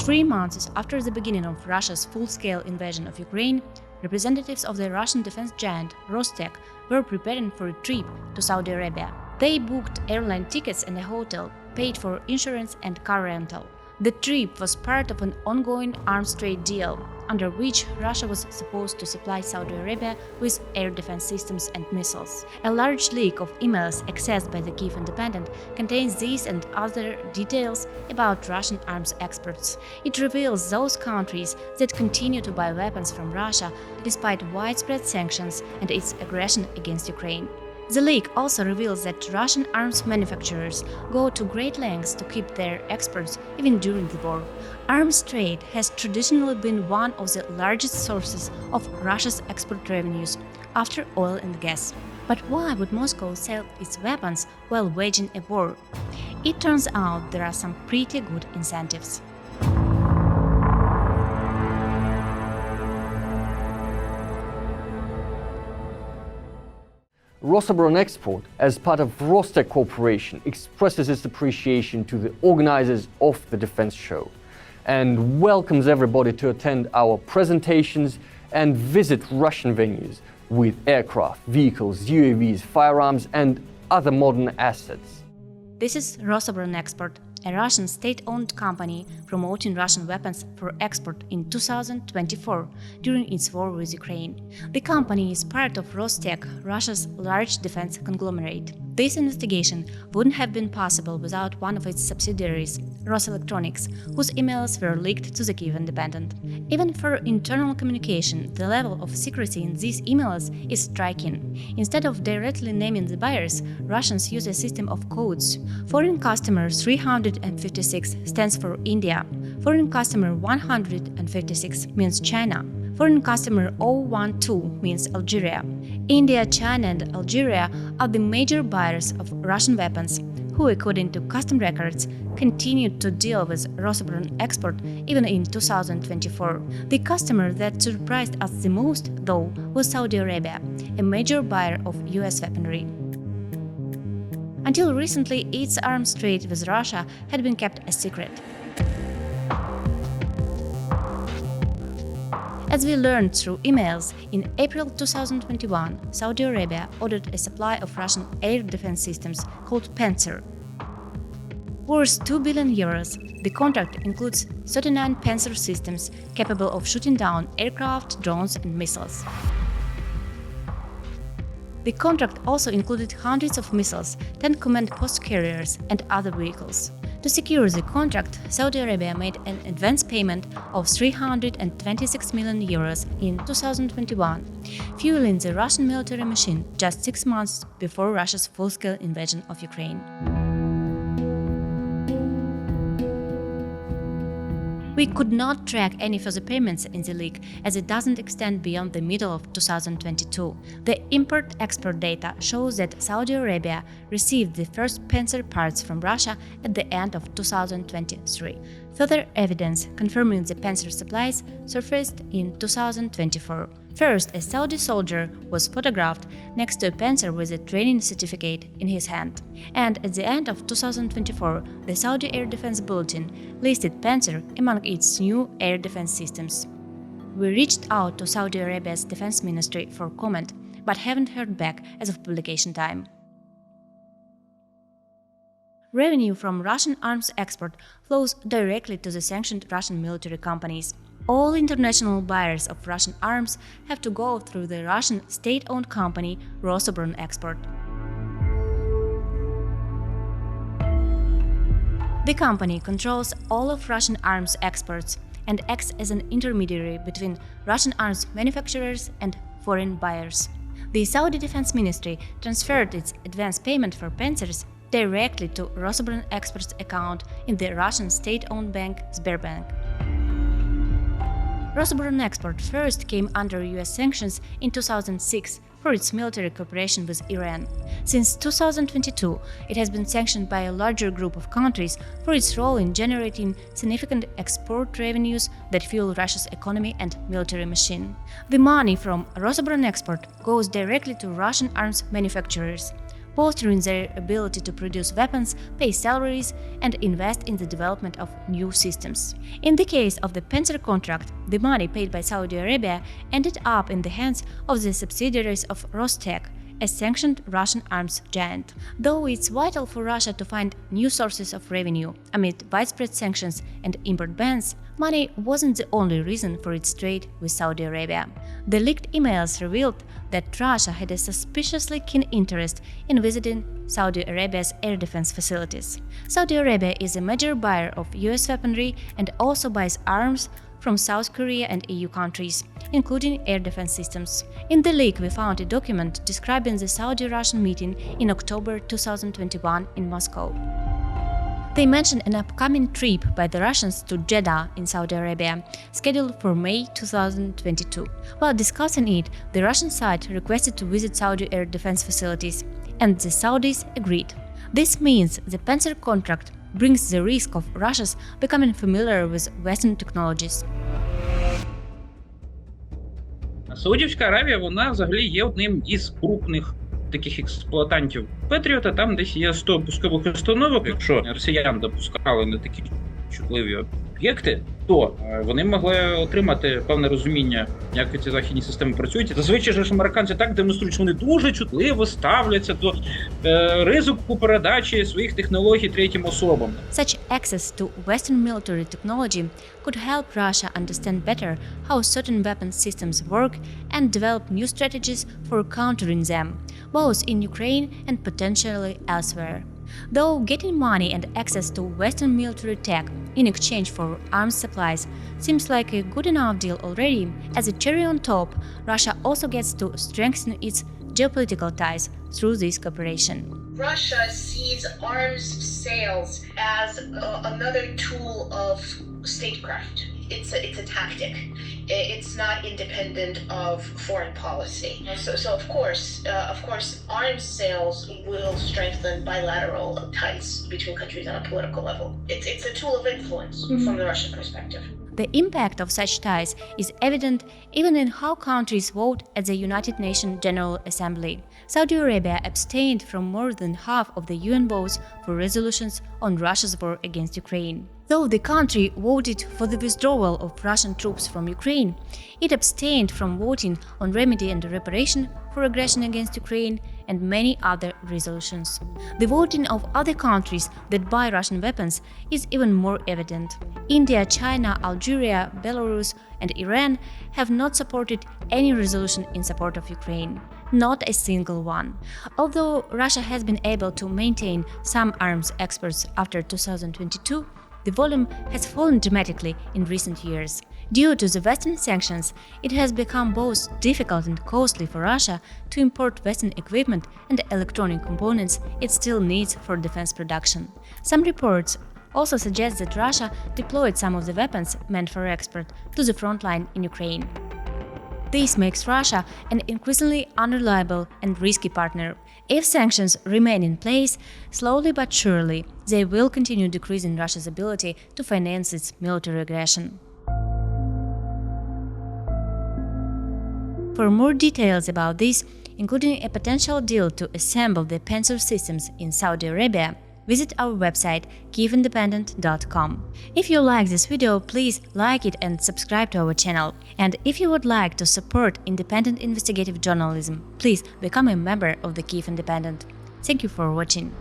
3 months after the beginning of Russia's full-scale invasion of Ukraine, representatives of the Russian defense giant Rostec were preparing for a trip to Saudi Arabia. They booked airline tickets and a hotel, paid for insurance and car rental. The trip was part of an ongoing arms trade deal, under which Russia was supposed to supply Saudi Arabia with air defense systems and missiles. A large leak of emails accessed by the Kyiv Independent contains these and other details about Russian arms exports. It reveals those countries that continue to buy weapons from Russia despite widespread sanctions and its aggression against Ukraine. The leak also reveals that Russian arms manufacturers go to great lengths to keep their exports even during the war. Arms trade has traditionally been one of the largest sources of Russia's export revenues, after oil and gas. But why would Moscow sell its weapons while waging a war? It turns out there are some pretty good incentives. Rosoboronexport, as part of Rostec Corporation, expresses its appreciation to the organizers of the defense show and welcomes everybody to attend our presentations and visit Russian venues with aircraft, vehicles, UAVs, firearms and other modern assets. This is Rosoboronexport, a Russian state-owned company promoting Russian weapons for export in 2024 during its war with Ukraine. The company is part of Rostec, Russia's large defense conglomerate. This investigation wouldn't have been possible without one of its subsidiaries, Roselectronics, whose emails were leaked to the Kyiv Independent. Even for internal communication, the level of secrecy in these emails is striking. Instead of directly naming the buyers, Russians use a system of codes. Foreign customer 356 stands for India. Foreign customer 156 means China. Foreign customer 012 means Algeria. India, China and Algeria are the major buyers of Russian weapons, who, according to custom records, continued to deal with Rosoboronexport even in 2024. The customer that surprised us the most, though, was Saudi Arabia, a major buyer of US weaponry. Until recently, its arms trade with Russia had been kept a secret. As we learned through emails, in April 2021, Saudi Arabia ordered a supply of Russian air defense systems called Panzer. Worth €2 billion, the contract includes 39 Panzer systems capable of shooting down aircraft, drones and missiles. The contract also included hundreds of missiles, 10 command post carriers and other vehicles. To secure the contract, Saudi Arabia made an advance payment of €326 million in 2021, fueling the Russian military machine just 6 months before Russia's full-scale invasion of Ukraine. We could not track any further payments in the leak, as it doesn't extend beyond the middle of 2022. The import-export data shows that Saudi Arabia received the first Panzer parts from Russia at the end of 2023. Further evidence confirming the Panzer supplies surfaced in 2024. First, a Saudi soldier was photographed next to a Panzer with a training certificate in his hand. And at the end of 2024, the Saudi Air Defense Bulletin listed Panzer among its new air defense systems. We reached out to Saudi Arabia's defense ministry for comment, but haven't heard back as of publication time. Revenue from Russian arms export flows directly to the sanctioned Russian military companies. All international buyers of Russian arms have to go through the Russian state-owned company Rosoboronexport. The company controls all of Russian arms exports and acts as an intermediary between Russian arms manufacturers and foreign buyers. The Saudi Defense Ministry transferred its advance payment for Panzers directly to Rosoboronexport's account in the Russian state-owned bank Sberbank. Rosoboronexport first came under US sanctions in 2006 for its military cooperation with Iran. Since 2022, it has been sanctioned by a larger group of countries for its role in generating significant export revenues that fuel Russia's economy and military machine. The money from Rosoboronexport goes directly to Russian arms manufacturers. bolstering their ability to produce weapons, pay salaries, and invest in the development of new systems. In the case of the Panzer contract, the money paid by Saudi Arabia ended up in the hands of the subsidiaries of Rostec, a sanctioned Russian arms giant. Though it's vital for Russia to find new sources of revenue amid widespread sanctions and import bans, money wasn't the only reason for its trade with Saudi Arabia. The leaked emails revealed that Russia had a suspiciously keen interest in visiting Saudi Arabia's air defense facilities. Saudi Arabia is a major buyer of US weaponry and also buys arms from South Korea and EU countries, including air defense systems. In the leak, we found a document describing the Saudi-Russian meeting in October 2021 in Moscow. They mention an upcoming trip by the Russians to Jeddah in Saudi Arabia, scheduled for May 2022. While discussing it, the Russian side requested to visit Saudi air defense facilities, and the Saudis agreed. This means the Panzer contract brings the risk of Russia's becoming familiar with Western technologies. Саудівська Аравія, вона взагалі є одним із крупних таких експлуатантів Петріота. Там десь є 100 пускових установок. Якщо росіян допускали на такі чутливі об'єкти, то вони могли отримати певне розуміння, як ці західні системи працюють. Зазвичай ж американці так демонструють, що вони дуже чутливо ставляться до ризику передачі своїх технологій третім особам. Such access to Western military technology could help Russia understand better how certain weapon systems work and develop new strategies for countering them, both in Ukraine and potentially elsewhere. Though getting money and access to Western military tech in exchange for arms supplies seems like a good enough deal already, as a cherry on top, Russia also gets to strengthen its geopolitical ties through this cooperation. Russia sees arms sales as another tool of statecraft. It's a tactic. It's not independent of foreign policy. So of course, arms sales will strengthen bilateral ties between countries on a political level. It's a tool of influence from the Russian perspective. The impact of such ties is evident even in how countries vote at the United Nations General Assembly. Saudi Arabia abstained from more than half of the UN votes for resolutions on Russia's war against Ukraine. Though the country voted for the withdrawal of Russian troops from Ukraine, it abstained from voting on remedy and reparation for aggression against Ukraine and many other resolutions. The voting of other countries that buy Russian weapons is even more evident. India, China, Algeria, Belarus, and Iran have not supported any resolution in support of Ukraine. Not a single one. Although Russia has been able to maintain some arms exports after 2022, the volume has fallen dramatically in recent years. Due to the Western sanctions, it has become both difficult and costly for Russia to import Western equipment and electronic components it still needs for defense production. Some reports also suggest that Russia deployed some of the weapons meant for export to the front line in Ukraine. This makes Russia an increasingly unreliable and risky partner. If sanctions remain in place, slowly but surely, they will continue decreasing Russia's ability to finance its military aggression. For more details about this, including a potential deal to assemble the Panzer systems in Saudi Arabia, visit our website kyivindependent.com. If you like this video, please like it and subscribe to our channel. And if you would like to support independent investigative journalism, please become a member of the Kyiv Independent. Thank you for watching.